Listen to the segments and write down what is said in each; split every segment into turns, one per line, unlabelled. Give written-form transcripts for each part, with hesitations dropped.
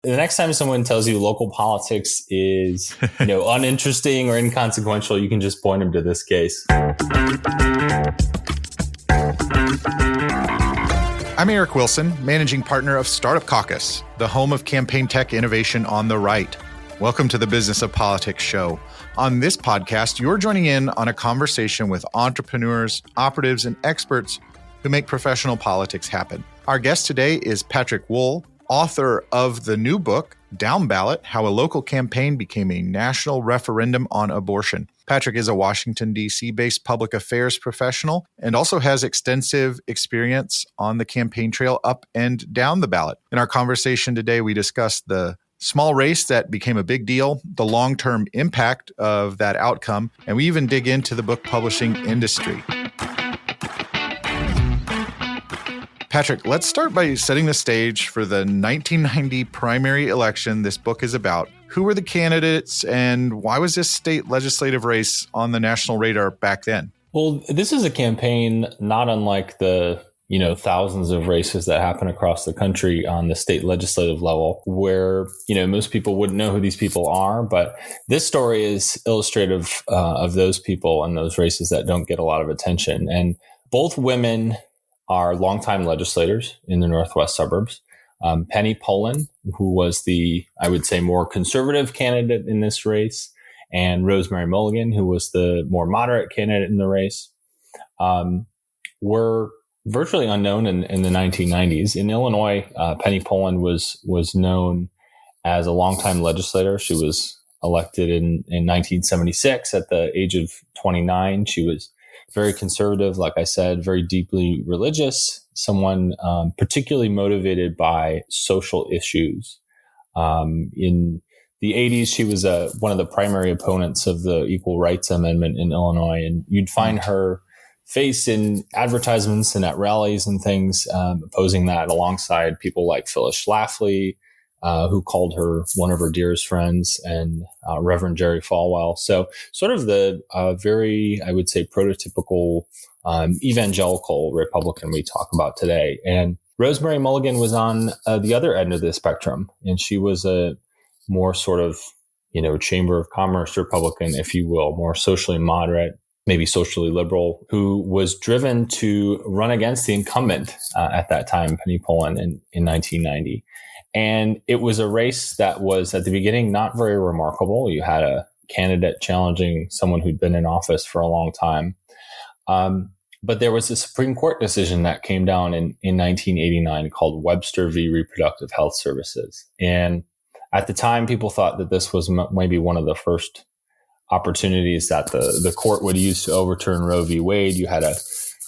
The next time someone tells you local politics is, uninteresting or inconsequential, you can just point them to this case.
I'm Eric Wilson, managing partner of Startup Caucus, the home of campaign tech innovation on the right. Welcome to the Business of Politics show. On this podcast, you're joining in on a conversation with entrepreneurs, operatives, and experts who make professional politics happen. Our guest today is Patrick Wohl, author of the new book, Down Ballot, How a Local Campaign Became a National Referendum on Abortion. Patrick is a Washington, D.C.-based public affairs professional and also has extensive experience on the campaign trail up and down the ballot. In our conversation today, we discussed the small race that became a big deal, the long-term impact of that outcome, and we even dig into the book publishing industry. Patrick, let's start by setting the stage for the 1990 primary election this book is about. Who were the candidates and why was this state legislative race on the national radar back then?
Well, this is a campaign not unlike the, thousands of races that happen across the country on the state legislative level where, most people wouldn't know who these people are. But this story is illustrative of those people and those races that don't get a lot of attention. And both women are longtime legislators in the Northwest suburbs. Penny Pullen, who was the, I would say, more conservative candidate in this race, and Rosemary Mulligan, who was the more moderate candidate in the race, were virtually unknown in the 1990s. In Illinois, Penny Pullen was known as a longtime legislator. She was elected in 1976 at the age of 29. She was very conservative, like I said, very deeply religious, someone particularly motivated by social issues. In the 80s, she was one of the primary opponents of the Equal Rights Amendment in Illinois, and you'd find her face in advertisements and at rallies and things, opposing that alongside people like Phyllis Schlafly, who called her one of her dearest friends, and Reverend Jerry Falwell. So sort of the very, I would say, prototypical evangelical Republican we talk about today. And Rosemary Mulligan was on the other end of the spectrum, and she was a more sort of, Chamber of Commerce Republican, if you will, more socially moderate, maybe socially liberal, who was driven to run against the incumbent at that time, Penny Pullen, in 1990. And it was a race that was at the beginning not very remarkable. You had a candidate challenging someone who'd been in office for a long time. But there was a Supreme Court decision that came down in 1989 called Webster v. Reproductive Health Services. And at the time, people thought that this was maybe one of the first opportunities that the court would use to overturn Roe v. Wade. You had a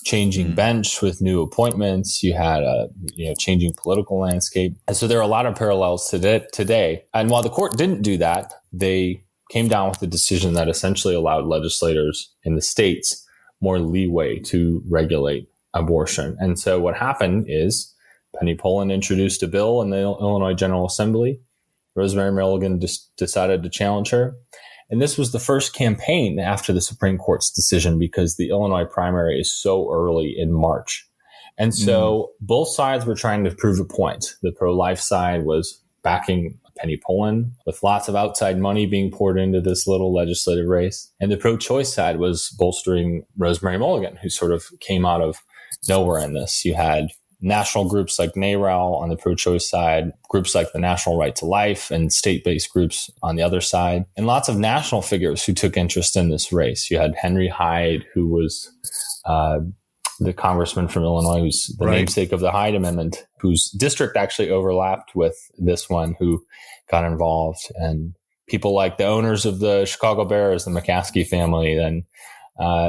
changing bench with new appointments. You had a changing political landscape. And so there are a lot of parallels to today. And while the court didn't do that, they came down with a decision that essentially allowed legislators in the states more leeway to regulate abortion. And so what happened is Penny Pullen introduced a bill in the Illinois General Assembly. Rosemary Mulligan decided to challenge her. And this was the first campaign after the Supreme Court's decision because the Illinois primary is so early in March. And so both sides were trying to prove a point. The pro-life side was backing Penny Pullen with lots of outside money being poured into this little legislative race. And the pro-choice side was bolstering Rosemary Mulligan, who sort of came out of nowhere in this. You had national groups like NARAL on the pro-choice side, groups like the National Right to Life, and state-based groups on the other side, and lots of national figures who took interest in this race. You had Henry Hyde, who was the congressman from Illinois, who's the namesake of the Hyde Amendment, whose district actually overlapped with this one, who got involved, and people like the owners of the Chicago Bears, the McCaskey family, and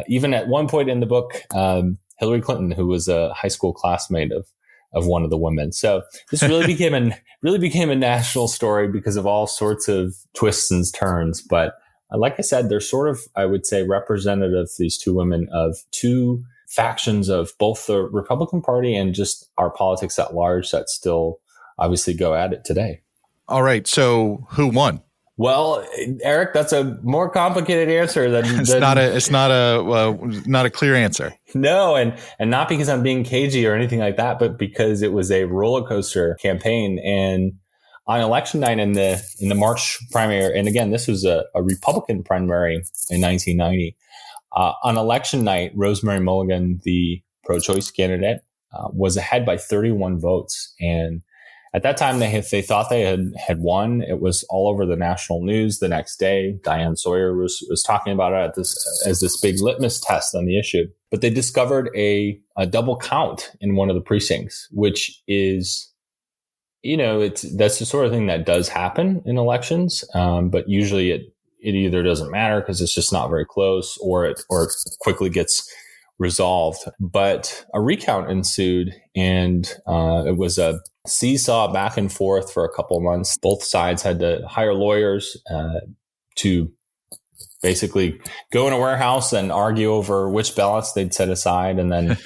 even at one point in the book, Hillary Clinton, who was a high school classmate of one of the women. So this really became a national story because of all sorts of twists and turns. But like I said, they're sort of, I would say, representative, these two women, of two factions of both the Republican Party and just our politics at large that still obviously go at it today.
All right. So who won?
Well, Eric, that's a more complicated answer than
it's not a clear answer.
No, and not because I'm being cagey or anything like that, but because it was a roller coaster campaign. And on election night in the March primary, and again, this was a Republican primary in 1990. On election night, Rosemary Mulligan, the pro-choice candidate, was ahead by 31 votes. And at that time, they thought they had won. It was all over the national news the next day. Diane Sawyer was talking about it as this big litmus test on the issue. But they discovered a double count in one of the precincts, which is, that's the sort of thing that does happen in elections. But usually it either doesn't matter because it's just not very close, or it quickly gets resolved. But a recount ensued, and it was a seesaw back and forth for a couple of months. Both sides had to hire lawyers to basically go in a warehouse and argue over which ballots they'd set aside and then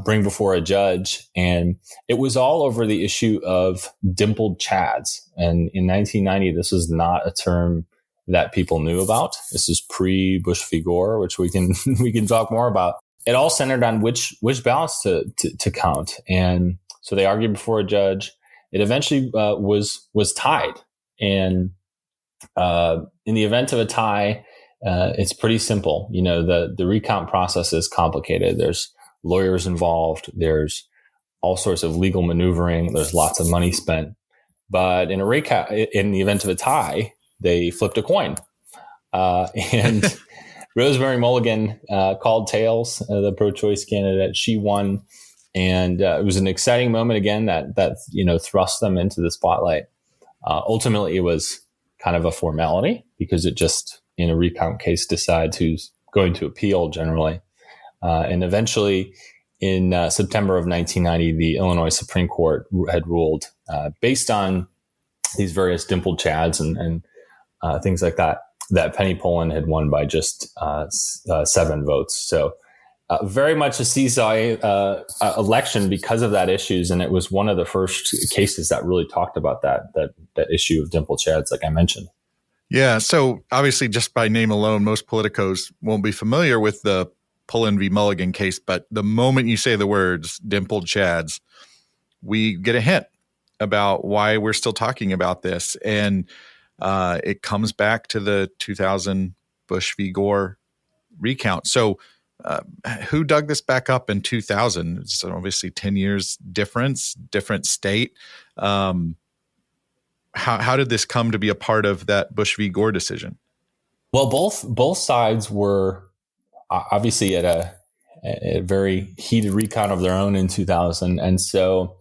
bring before a judge. And it was all over the issue of dimpled chads. And in 1990, this is not a term that people knew about. This is pre-Bush v. Gore, which we can talk more about. It all centered on which ballots to count. And so they argued before a judge. It eventually was tied. And in the event of a tie, it's pretty simple. The recount process is complicated. There's lawyers involved. There's all sorts of legal maneuvering. There's lots of money spent. But in the event of a tie, they flipped a coin. And Rosemary Mulligan called tails, the pro-choice candidate. She won. And it was an exciting moment again that thrust them into the spotlight. Ultimately, it was kind of a formality because it just, in a recount case, decides who's going to appeal generally. And eventually, in September of 1990, the Illinois Supreme Court had ruled, based on these various dimpled chads and things like that Penny Poland had won by just 7 votes. So very much a seesaw election because of that issues. And it was one of the first cases that really talked about that issue of dimpled chads, like I mentioned.
Yeah. So obviously, just by name alone, most politicos won't be familiar with the Poland v. Mulligan case. But the moment you say the words dimpled chads, we get a hint about why we're still talking about this. And it comes back to the 2000 Bush v. Gore recount. So who dug this back up in 2000? It's obviously 10 years difference, different state. How did this come to be a part of that Bush v. Gore decision?
Well, both sides were obviously at a very heated recount of their own in 2000. And so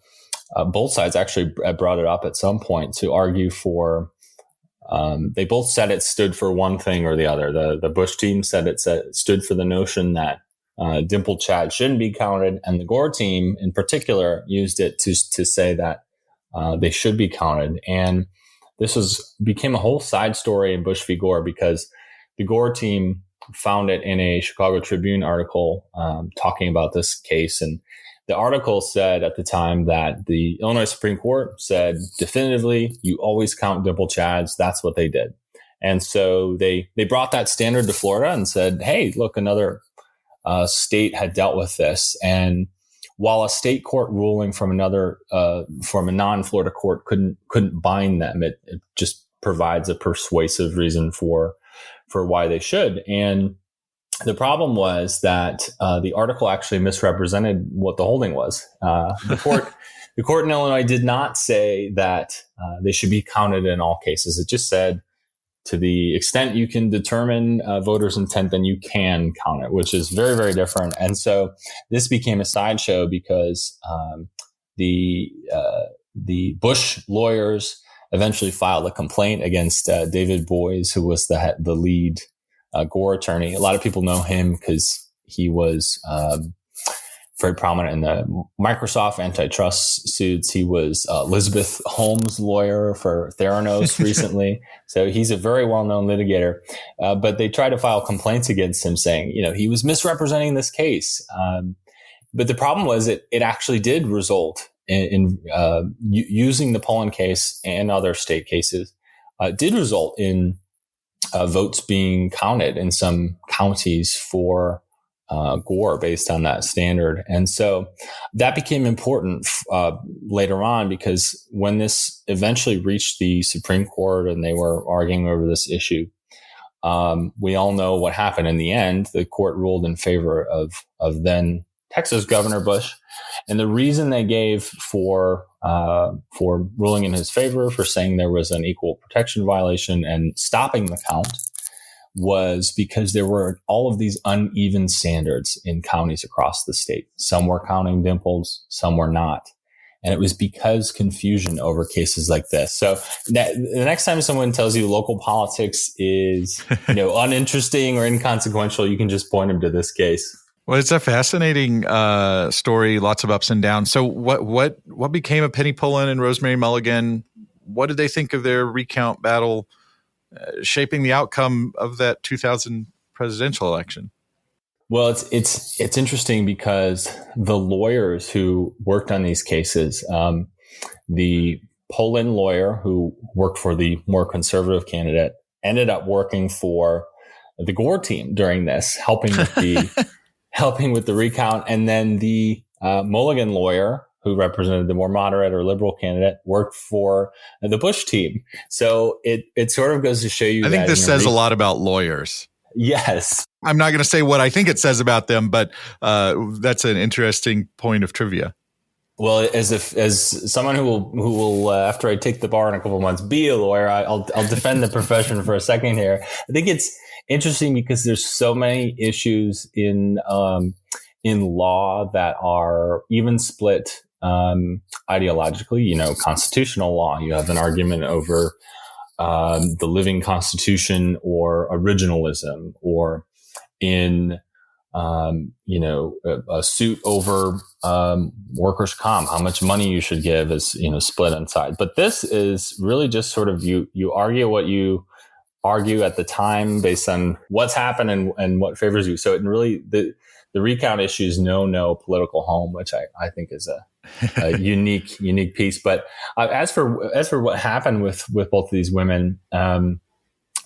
both sides actually brought it up at some point to argue for, they both said it stood for one thing or the other. The Bush team said it stood for the notion that dimpled chad shouldn't be counted. And the Gore team in particular used it to say that they should be counted. And this became a whole side story in Bush v. Gore because the Gore team found it in a Chicago Tribune article talking about this case. And the article said at the time that the Illinois Supreme Court said definitively, you always count dimpled chads. That's what they did. And so they brought that standard to Florida and said, hey, look, another state had dealt with this. And while a state court ruling from a non-Florida court couldn't bind them, it just provides a persuasive reason for why they should. And the problem was that the article actually misrepresented what the holding was. The court in Illinois did not say that they should be counted in all cases. It just said, to the extent you can determine voters' intent, then you can count it, which is very, very different. And so this became a sideshow because the Bush lawyers eventually filed a complaint against David Boies, who was the lead Gore attorney. A lot of people know him because he was very prominent in the Microsoft antitrust suits. He was Elizabeth Holmes' lawyer for Theranos recently. So he's a very well-known litigator. But they tried to file complaints against him saying, he was misrepresenting this case. But the problem was it actually did result in using the Poland case and other state cases, did result in votes being counted in some counties for Gore based on that standard. And so that became important later on, because when this eventually reached the Supreme Court and they were arguing over this issue, we all know what happened in the end. The court ruled in favor of then Texas Governor Bush. And the reason they gave for ruling in his favor, for saying there was an equal protection violation and stopping the count, was because there were all of these uneven standards in counties across the state. Some were counting dimples, some were not. And it was because confusion over cases like this. So the next time someone tells you local politics is, uninteresting or inconsequential, you can just point them to this case.
Well, it's a fascinating story, lots of ups and downs. So what became of Penny Pullen and Rosemary Mulligan? What did they think of their recount battle shaping the outcome of that 2000 presidential election?
Well, it's interesting because the lawyers who worked on these cases, the Pullen lawyer who worked for the more conservative candidate ended up working for the Gore team during this, helping with the recount, and then the Mulligan lawyer who represented the more moderate or liberal candidate worked for the Bush team. So it sort of goes to show you.
I think this says a lot about lawyers.
Yes.
I'm not going to say what I think it says about them, but that's an interesting point of trivia.
Well, as someone who will after I take the bar in a couple of months be a lawyer, I'll defend the profession for a second here. I think it's interesting because there's so many issues in law that are even split ideologically. Constitutional law, you have an argument over the living Constitution or originalism, or in a suit over workers' comp, how much money you should give is split on side. But this is really just sort of you argue what you argue at the time based on what's happened and what favors you. So it really the recount issues know no political home, which I think is a unique piece. But as for what happened with both of these women,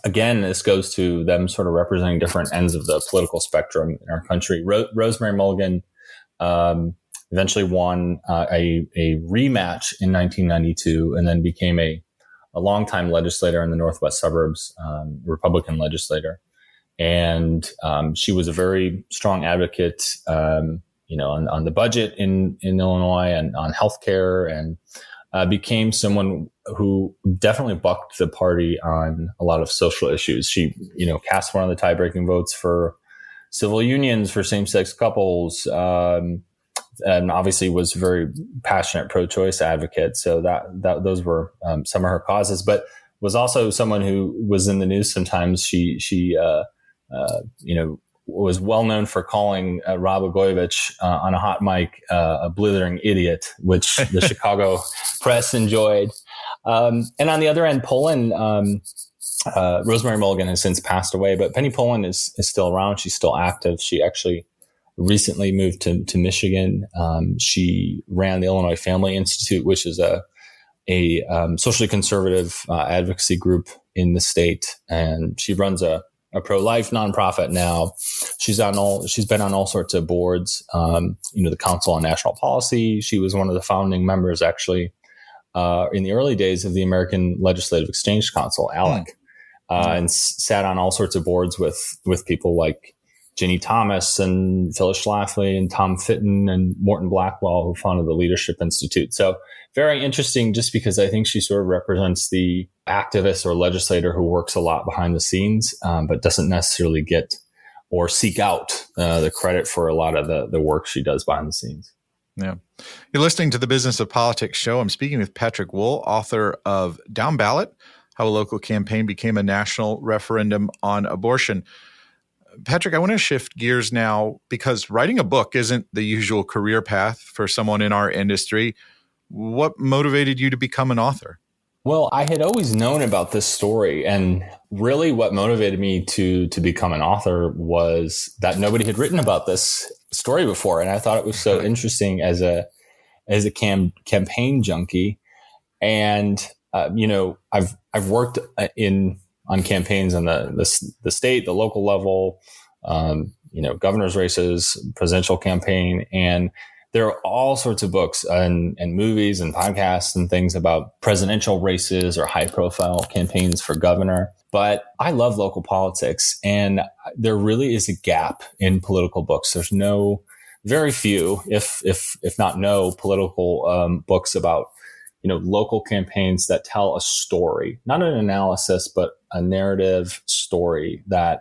again, this goes to them sort of representing different ends of the political spectrum in our country. Rosemary Mulligan eventually won a rematch in 1992, and then became a longtime legislator in the Northwest suburbs, Republican legislator. And she was a very strong advocate, on the budget in Illinois and on healthcare, and became someone who definitely bucked the party on a lot of social issues. She, cast one of the tie-breaking votes for civil unions for same-sex couples, and obviously was a very passionate pro-choice advocate. So that those were some of her causes, but was also someone who was in the news sometimes. She was well known for calling Rob Blagojevich on a hot mic a blithering idiot, which the Chicago press enjoyed. And on the other end, Pullen, Rosemary Mulligan has since passed away, but Penny Pullen is still around. She's still active. She actually recently moved to Michigan. She ran the Illinois Family Institute, which is a socially conservative advocacy group in the state, and she runs a pro-life nonprofit now. She's been on all sorts of boards. The Council on National Policy. She was one of the founding members, actually, in the early days of the American Legislative Exchange Council, ALEC, and sat on all sorts of boards with people like Ginny Thomas and Phyllis Schlafly and Tom Fitton and Morton Blackwell, who founded the Leadership Institute. So very interesting, just because I think she sort of represents the activist or legislator who works a lot behind the scenes, but doesn't necessarily get or seek out the credit for a lot of the work she does behind the scenes.
Yeah. You're listening to the Business of Politics show. I'm speaking with Patrick Wohl, author of Down Ballot, How a Local Campaign Became a National Referendum on Abortion. Patrick, I want to shift gears now, because writing a book isn't the usual career path for someone in our industry. What motivated you to become an author?
Well, I had always known about this story, and really what motivated me to become an author was that nobody had written about this story before. And I thought it was so interesting as a campaign junkie. And, I've worked on campaigns on the state, the local level, governor's races, presidential campaign, and there are all sorts of books and movies and podcasts and things about presidential races or high profile campaigns for governor. But I love local politics, and there really is a gap in political books. There's very few, if not no, political books about local campaigns that tell a story, not an analysis, but a narrative story that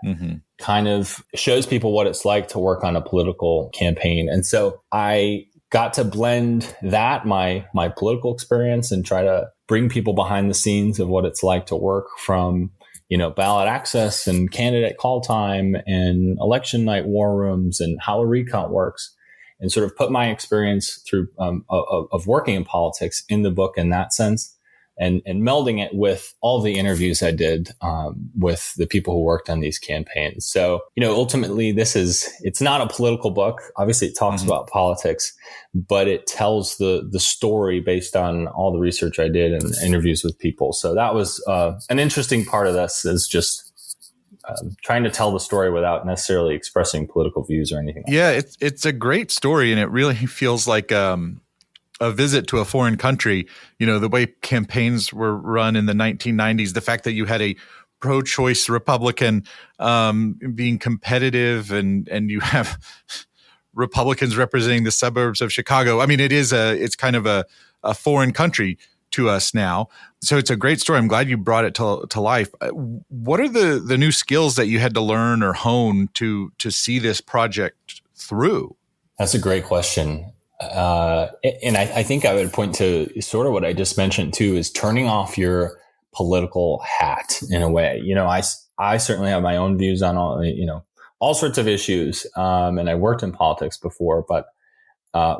kind of shows people what it's like to work on a political campaign. And so I got to blend that, my political experience, and try to bring people behind the scenes of what it's like to work from, ballot access and candidate call time and election night war rooms and how a recount works, and sort of put my experience through of working in politics in the book in that sense, and melding it with all the interviews I did with the people who worked on these campaigns. So, ultimately it's not a political book. Obviously it talks about politics, but it tells the story based on all the research I did and interviews with people. So that was an interesting part of this, is just trying to tell the story without necessarily expressing political views or anything.
Yeah, it's a great story, and it really feels like a visit to a foreign country. The way campaigns were run in the 1990s, the fact that you had a pro-choice Republican being competitive, and you have Republicans representing the suburbs of Chicago. I mean, it's kind of a foreign country to us now. So it's a great story. I'm glad you brought it to life. What are the new skills that you had to learn or hone to see this project through?
That's a great question. And I think I would point to sort of what I just mentioned too, is turning off your political hat in a way. I certainly have my own views on all sorts of issues. And I worked in politics before, but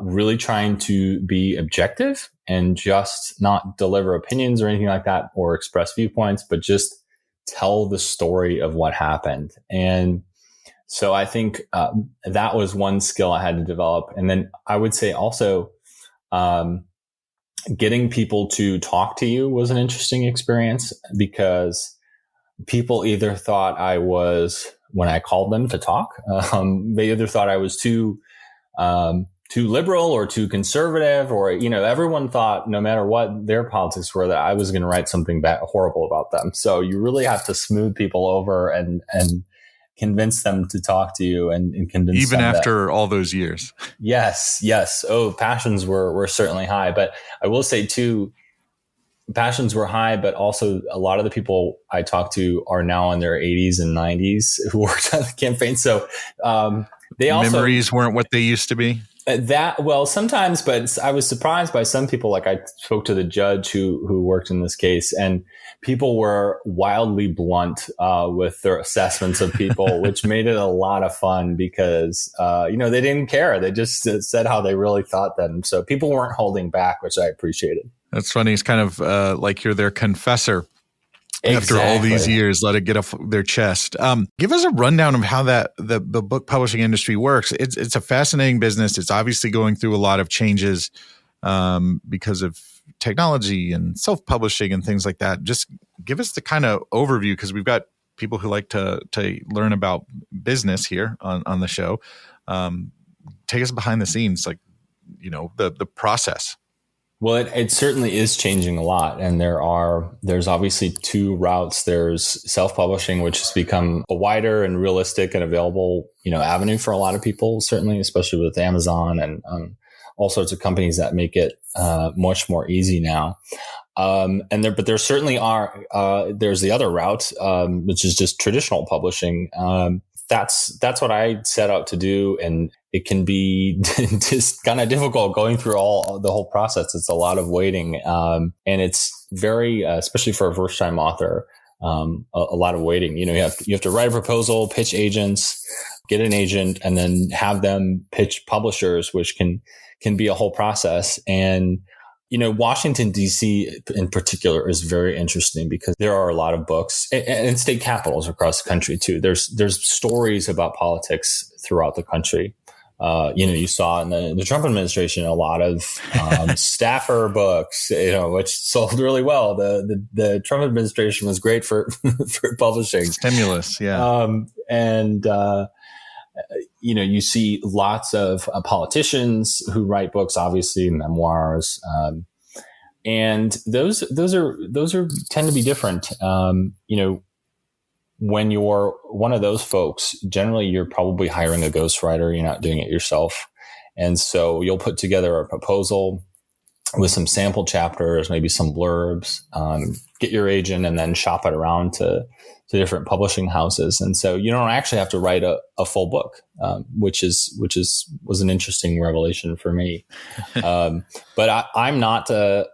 really trying to be objective and just not deliver opinions or anything like that or express viewpoints, but just tell the story of what happened. And so I think that was one skill I had to develop. And then I would say also getting people to talk to you was an interesting experience, because people either thought I was, when I called them to talk, they either thought I was too liberal or too conservative, or, everyone thought no matter what their politics were, that I was going to write something horrible about them. So you really have to smooth people over and convince them to talk to you and convince
even
them
after all those years.
Yes. Oh, passions were certainly high, but I will say too, passions were high, but also a lot of the people I talked to are now in their 80s and 90s who worked on the campaign. So they also,
memories weren't what they used to be.
Sometimes, but I was surprised by some people. Like I spoke to the judge who worked in this case, and people were wildly blunt with their assessments of people, which made it a lot of fun because, they didn't care. They just said how they really thought them. So people weren't holding back, which I appreciated.
That's funny. It's kind of like you're their confessor. After all these years, let it get off their chest. Give us a rundown of how the book publishing industry works. It's a fascinating business. It's obviously going through a lot of changes because of technology and self-publishing and things like that. Just give us the kind of overview, because we've got people who like to learn about business here on the show. Take us behind the scenes, like, the process.
Well, it certainly is changing a lot. And there's obviously two routes. There's self-publishing, which has become a wider and realistic and available, avenue for a lot of people, certainly, especially with Amazon and all sorts of companies that make it much more easy now. But there certainly there's the other route, which is just traditional publishing. That's what I set out to do. And it can be just kind of difficult going through the whole process. It's a lot of waiting. And it's very, especially for a first time author, a lot of waiting. You have to write a proposal, pitch agents, get an agent, and then have them pitch publishers, which can be a whole process. And Washington, D.C. in particular is very interesting because there are a lot of books and state capitals across the country too. There's stories about politics throughout the country. You saw in the Trump administration a lot of staffer books, which sold really well. The Trump administration was great for publishing
stimulus, yeah.
you see lots of politicians who write books, obviously memoirs, and those are tend to be different. When you're one of those folks, generally you're probably hiring a ghostwriter. You're not doing it yourself, and so you'll put together a proposal with some sample chapters, maybe some blurbs, get your agent, and then shop it around to different publishing houses. And so you don't actually have to write a full book, which was an interesting revelation for me. But I'm not a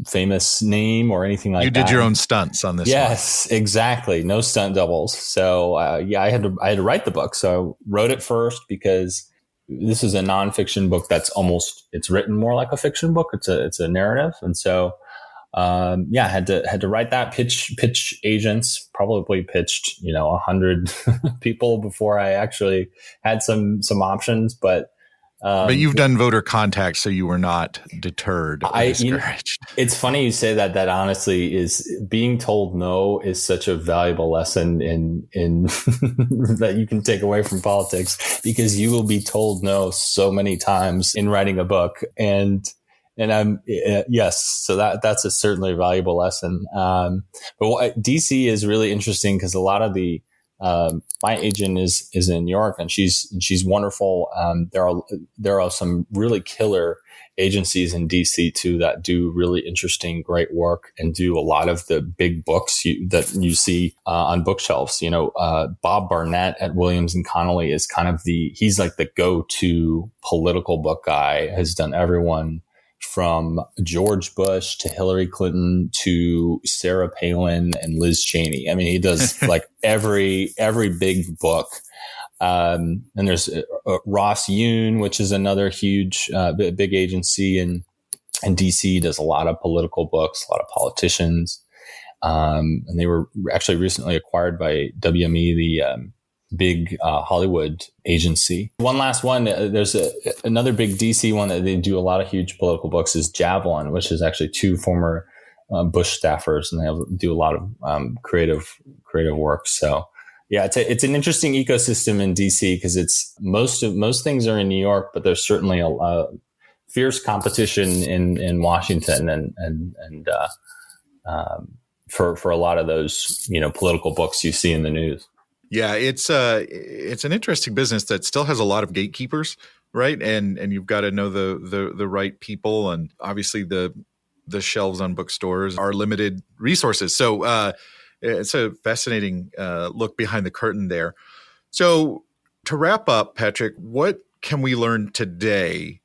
famous name or anything like that.
You did your own stunts on this.
Yes, one. Exactly. No stunt doubles. So I had to write the book. So I wrote it first because this is a nonfiction book it's written more like a fiction book. It's a narrative. And so, I had to write that, pitch agents, probably pitched, 100 people before I actually had some options, but
you've done voter contact, so you were not deterred or discouraged.
It's funny you say that. That honestly is being told no is such a valuable lesson in that you can take away from politics, because you will be told no so many times in writing a book. And I'm yes, so that's certainly a valuable lesson. But DC is really interesting because a lot of the my agent is in New York, and she's wonderful. There are some really killer agencies in DC too that do really interesting, great work and do a lot of the big books that you see on bookshelves. Bob Barnett at Williams and Connolly is kind of he's like the go-to political book guy. Has done everyone from George Bush to Hillary Clinton to Sarah Palin and Liz Cheney. I mean, he does like every big book. And there's Ross Yoon, which is another huge, big agency in DC, does a lot of political books, a lot of politicians. And they were actually recently acquired by WME, the big Hollywood agency. One last one, there's another big DC one that they do a lot of huge political books is Javelin, which is actually two former Bush staffers, and they do a lot of creative work. So yeah, it's an interesting ecosystem in DC because it's most things are in New York, but there's certainly a fierce competition in Washington and for a lot of those political books you see in the news.
Yeah, it's an interesting business that still has a lot of gatekeepers, right? And you've got to know the right people, and obviously the shelves on bookstores are limited resources. So it's a fascinating look behind the curtain there. So to wrap up, Patrick, what can we learn today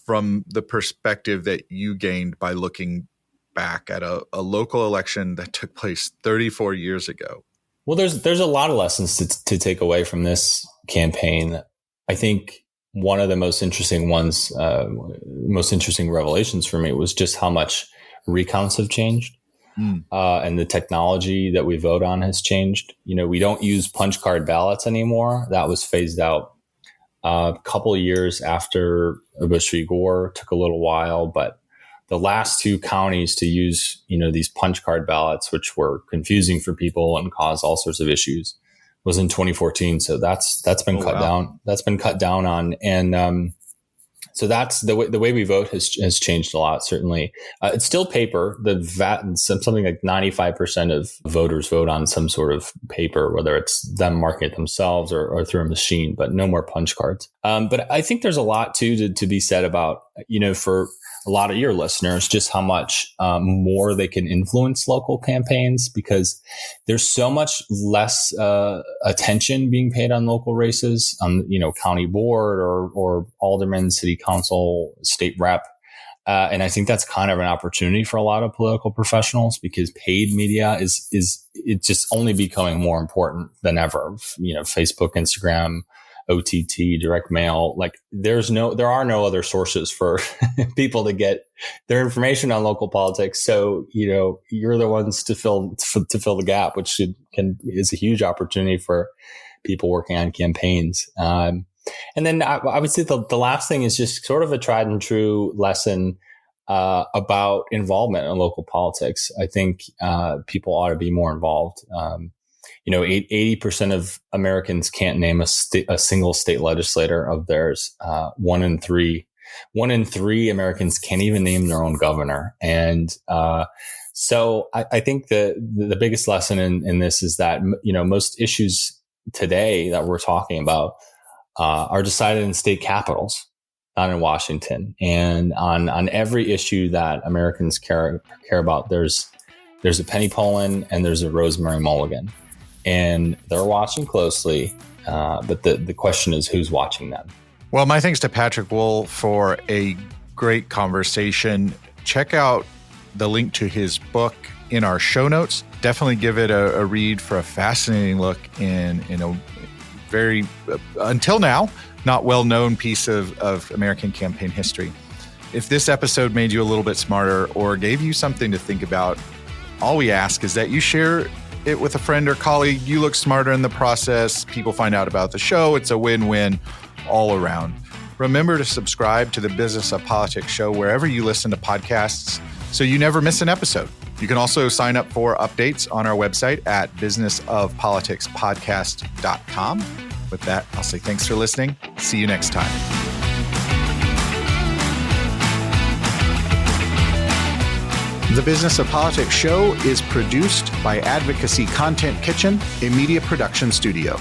from the perspective that you gained by looking back at a local election that took place 34 years ago?
Well, there's a lot of lessons to take away from this campaign. I think one of the most interesting revelations for me was just how much recounts have changed. And the technology that we vote on has changed. We don't use punch card ballots anymore. That was phased out a couple of years after Bush v. Gore. Took a little while, but the last two counties to use, these punch card ballots, which were confusing for people and caused all sorts of issues, was in 2014. So that's been cut down. That's been cut down on. And, so that's the way we vote has changed a lot. Certainly, it's still paper. Something like 95% of voters vote on some sort of paper, whether it's them marking it themselves or through a machine. But no more punch cards. But I think there's a lot too to be said about for a lot of your listeners, just how much more they can influence local campaigns, because there's so much less attention being paid on local races, on county board or alderman, city council, state rep, and I think that's kind of an opportunity for a lot of political professionals, because paid media is it's just only becoming more important than ever. Facebook, Instagram, OTT, direct mail, like there are no other sources for people to get their information on local politics. So, you're the ones to fill the gap, which is a huge opportunity for people working on campaigns. And then I would say the last thing is just sort of a tried and true lesson about involvement in local politics. I think people ought to be more involved. 80% of Americans can't name a single state legislator of theirs. One in three Americans can't even name their own governor. And so I think the biggest lesson in this is that, most issues today that we're talking about are decided in state capitals, not in Washington. And on every issue that Americans care about, there's a Penny Poland and there's a Rosemary Mulligan. And they're watching closely, but the question is, who's watching them?
Well, my thanks to Patrick Wohl for a great conversation. Check out the link to his book in our show notes. Definitely give it a read for a fascinating look in a very, until now, not well-known piece of American campaign history. If this episode made you a little bit smarter or gave you something to think about, all we ask is that you share it with a friend or colleague. You look smarter in the process. People find out about the show. It's a win-win all around. Remember to subscribe to the Business of Politics show wherever you listen to podcasts so you never miss an episode. You can also sign up for updates on our website at businessofpoliticspodcast.com. With that, I'll say thanks for listening. See you next time. The Business of Politics show is produced by Advocacy Content Kitchen, a media production studio.